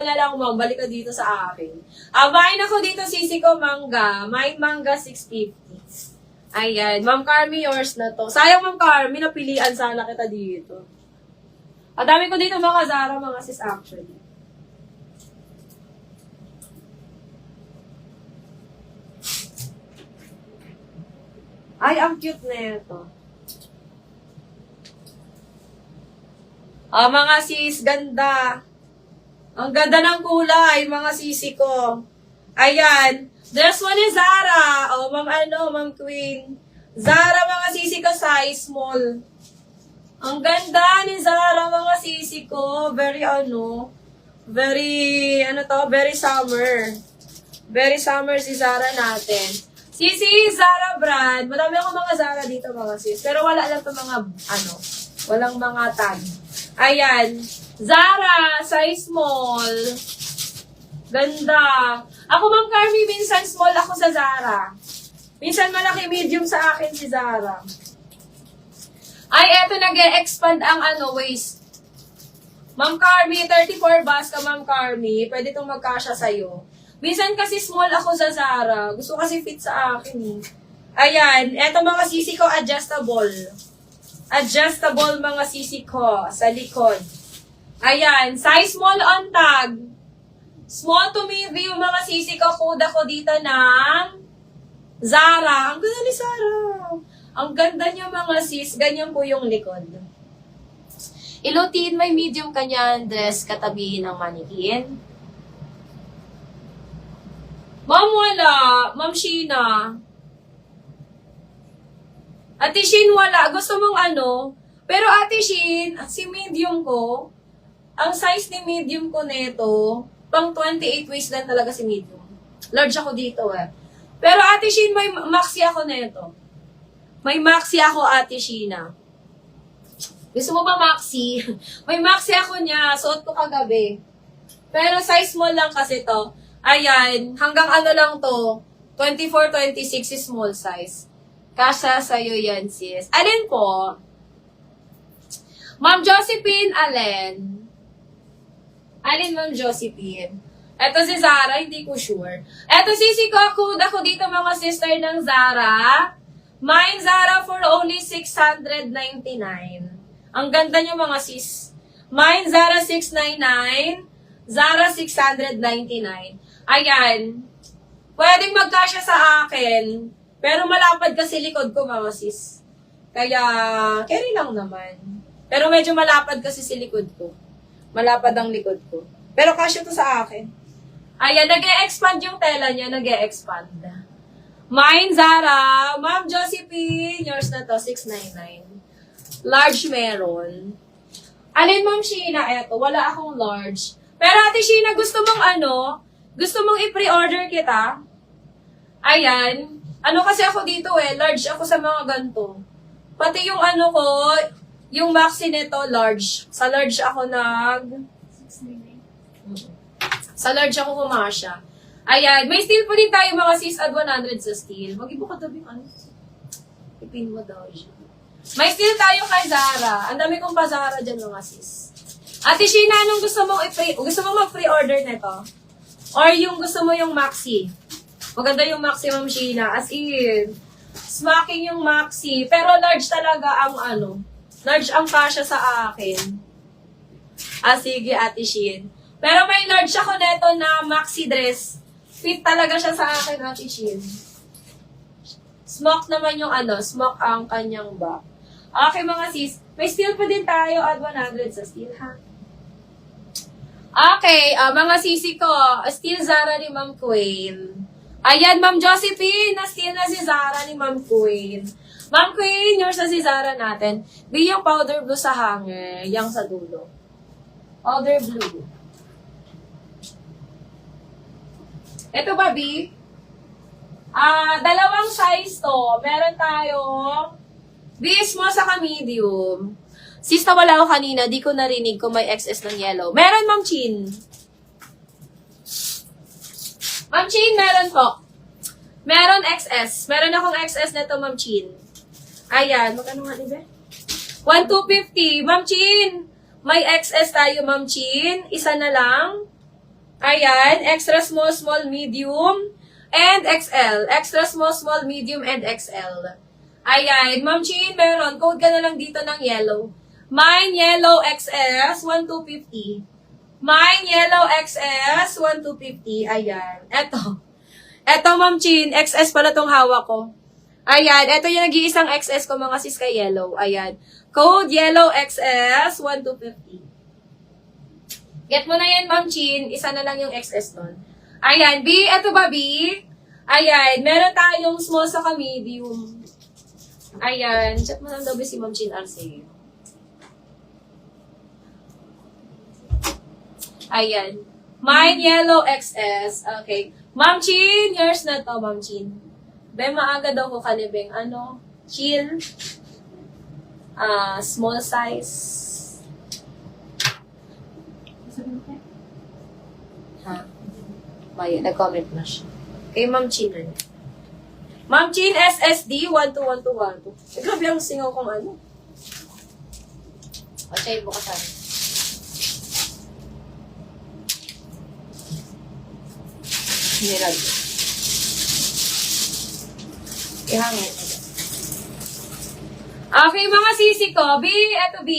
na lang, ma'am, balik ka dito sa akin. Main ako dito, sisi ko, mangga. May mangga, 650. Ayan. Ma'am Carmi, yours na to. Sayang, Ma'am Carmi, napilian sana kita dito. Ang dami ko dito mga Zara, mga sis, actually. Ay, ang cute na ito. Mga sis, ganda. Ang ganda ng kulay, mga sisi ko. Ayan. There's one is Zara. Ma'am Queen. Zara, mga sisi ko, size small. Ang ganda ni Zara, mga sisi ko. Very summer. Very summer si Zara natin. Sisi, Zara brand. Madami ako mga Zara dito, mga sis. Pero wala lang to mga, walang mga tag. Ayan. Zara, size small. Ganda. Ako, Ma'am Carmi, minsan small ako sa Zara. Minsan malaki, medium sa akin si Zara. Ay, eto, nag-e-expand ang waist. Ma'am Carmi, 34 bus ka, Ma'am Carmi. Pwede itong magkasya sa'yo. Minsan kasi small ako sa Zara. Gusto kasi fit sa akin. Ayan. Eto mga sisi ko, adjustable. Adjustable mga sisi ko sa likod. Ayan. Size small on tag. Small to medium mga sisi ko. Kuda ko dito ng Zara. Ang ganda ni Zara. Ang ganda niya mga sis. Ganyan po yung likod. Ilutin, may medium kanyan dress katabihin ng manikin. Ma'am, wala. Ma'am Sheena. Ate Shin, wala. Gusto mong Pero Ate Shin, si medium ko, ang size ni medium ko neto, pang 28 waist lang talaga si medium. Large ako dito Pero Ate Shin, may maxi ako neto. May maxi ako, Ate Sheena. Gusto mo ba maxi? May maxi ako niya. Suot ko kagabi. Pero size small lang kasi to. Ayan, hanggang lang to, 24, 26 is small size. Kasya sa'yo yan, sis. Alin po? Ma'am Josephine, alin? Alin, Ma'am Josephine? Eto si Zara, hindi ko sure. Eto sisi ko, kuda ko dito mga sister ng Zara. Mine Zara for only 699. Ang ganda niyo mga sis. Mine Zara 699. Zara 699. Ayan. Pwedeng magkasya sa akin. Pero malapad kasi likod ko, mga sis. Kaya, carry lang naman. Pero medyo malapad kasi si likod ko. Malapad ang likod ko. Pero kasya to sa akin. Ayan, nag-e-expand yung tela niya. Nag-e-expand. Mine, Zara. Ma'am Josephine. Yours na to, 699. Large meron. Alin, Ma'am Sheena? Eto, wala akong large. Pero Ate Sheena, gusto mong Gusto mong i-pre-order kita? Ayan. Kasi ako dito large ako sa mga ganito. Pati yung ko, yung maxi nito, large. Sa large ako Sa large ako kumasya. Ayan. May steel po din tayo mga sis at 100 sa steel. Mag-ibo ka tabi ipin mo daw siya. May steel tayo kay Zara. Ang dami kong pa-Zara dyan mga sis. Ate Sheena, anong gusto mong mag-pre-order nito? Or yung gusto mo yung maxi. Maganda yung maxi, Ma'am Sheena. As in, smacking yung maxi. Pero large talaga ang large ang kasya sa akin. Sige, Ate Shin. Pero may large ako neto na maxi dress. Fit talaga siya sa akin, Ate Shin. Smoke naman yung smoke ang kanyang back. Okay, mga sis. May steel pa din tayo at 100 sa steel, ha? Okay, mga sisi ko, still Zara ni Ma'am Queen. Ayan, Ma'am Josephine, na-steal na si Zara ni Ma'am Queen. Ma'am Queen, yours na si Zara natin. Be yung powder blue sa hanger, yung sa dulo. Powder blue. Ito ba, B? Dalawang size to. Meron tayong bis mo sa medium. Sis, wala ako kanina, di ko narinig kung may XS ng yellow. Meron, Ma'am Chin. Ma'am Chin, meron po. Meron XS. Meron akong XS na to, Ma'am Chin. Ayan, magkano nga, diba? 1,250. Ma'am Chin, may XS tayo, Ma'am Chin. Isa na lang. Ayan, extra small, small, medium, and XL. Extra small, small, medium, and XL. Ayan, Ma'am Chin, meron. Code ka na lang dito ng yellow. Mine yellow XS, 1,250. Mine yellow XS, 1,250. Ayan. Eto, Ma'am Chin, XS pala tong hawak ko. Ayan, eto yung nag-iisang XS ko mga sis kay yellow. Ayan. Code yellow XS, 1,250. Get mo na yan, Ma'am Chin. Isa na lang yung XS nun. Ayan, B. Eto ba, B? Ayan, meron tayong small saka medium. Ayan, chat mo lang daw ba si Ma'am Chin Arce. Ayan. Mine yellow XS. Okay. Ma'am Chin, yours na to, Ma'am Chin. Be, maaga daw ko kanibeng. Ano? Chill. Small size. Ha? Maya, nag-comment na siya. Kay Ma'am Chin. Ma'am Chin, SSD, 121212. Grabe ang singaw kong ano. O, siya yung bukasan. Nirag. Ihangin. Okay, mga sisi ko. B, eto B.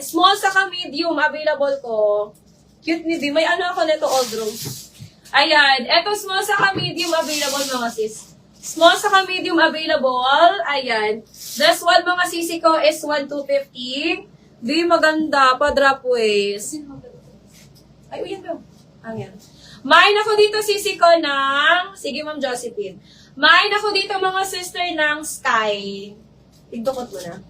Small saka medium available ko. Cute ni B. May ano ako nito, old rose. Ayan. Eto small saka medium available mga sis. Small saka medium available. Ayan. This one mga sisi ko is 1,250. B, maganda. Pa-drop waist. Ay, uyan ba? Ayan. Mine ako dito sisi ko ng... Sige, Ma'am Josephine. Mine ako dito mga sister ng Sky. Igdukot mo na.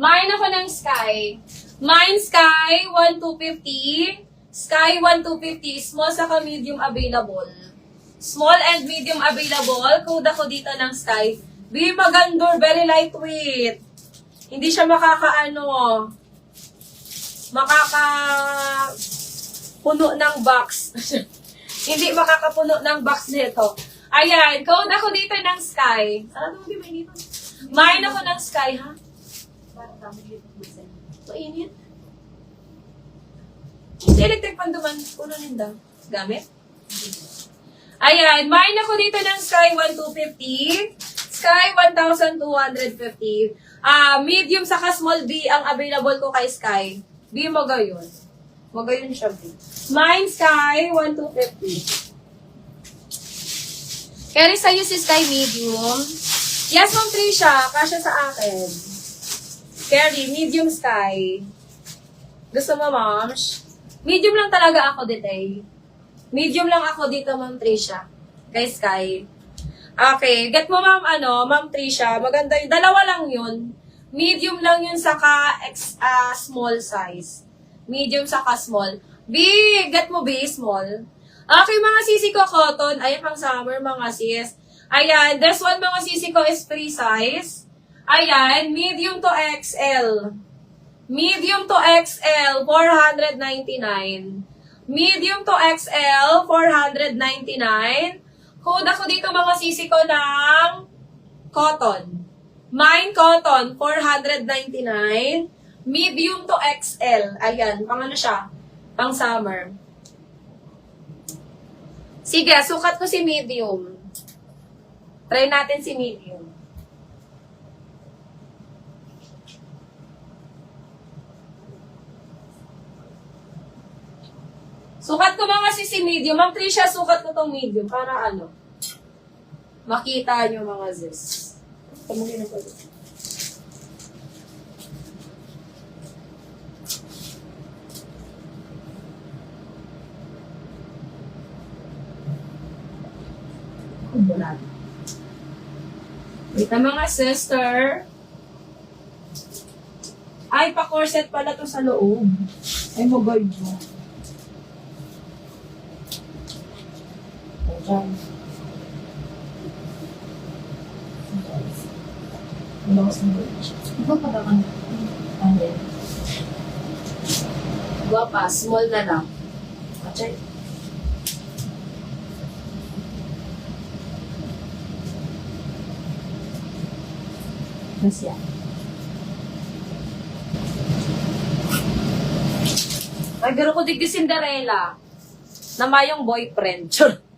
Mine ako ng Sky. Mine Sky, 1,250. Sky, 1,250. Small saka medium available. Small and medium available. Code ako dito ng Sky. Be magandor, very lightweight. Hindi siya puno ng box. Hindi makakapuno ng box nito. Ayan, code ako dito ng Sky. Sana naman di may dito. Mine ako ng Sky, ha? Mainit. Sa electric pan duman, puno ninda. Gamit? Ayan, mine ako dito ng Sky 1,250. Sky 1,250. Medium saka small B ang available ko kay Sky. B mo gayon. Magayon siya, B. Mine, Sky, 1,250. Carry sa'yo si Sky medium. Yes, Ma'am Trisha. Kasya sa akin. Carry, medium Sky. Gusto mo, Moms? Medium lang talaga ako dito, eh. Medium lang ako dito, Ma'am Trisha. Kay Sky. Okay. Get mo, Ma'am Trisha. Maganda yun. Dalawa lang yun. Medium lang yun saka small size. Medium saka small. Big! Get mo, B, small. Okay, mga sisi ko, cotton. Ayan, pang summer, mga sis. Ayan, this one, mga sisi ko, is free size. Ayan, medium to XL. Medium to XL, 499. Medium to XL, 499. Code ako dito, mga sisi ko, ng cotton. Mine cotton, 499. Medium to XL. Ayan, pang ano siya? Pang summer. Sige, sukat ko si medium. Try natin si medium. Sukat ko mga si medium. Ma'am Trisha, sukat ko tong medium. Para ano? Makita nyo mga sis. Tumugin na pala. Kita mga sister. Ay, pa-corset pala to sa loob. Ay, magay mo. Ayan. Guwapa, small na lang. Achay. Masya. Ay, pero ko digdi Cinderella. Na mayong boyfriend. Chur.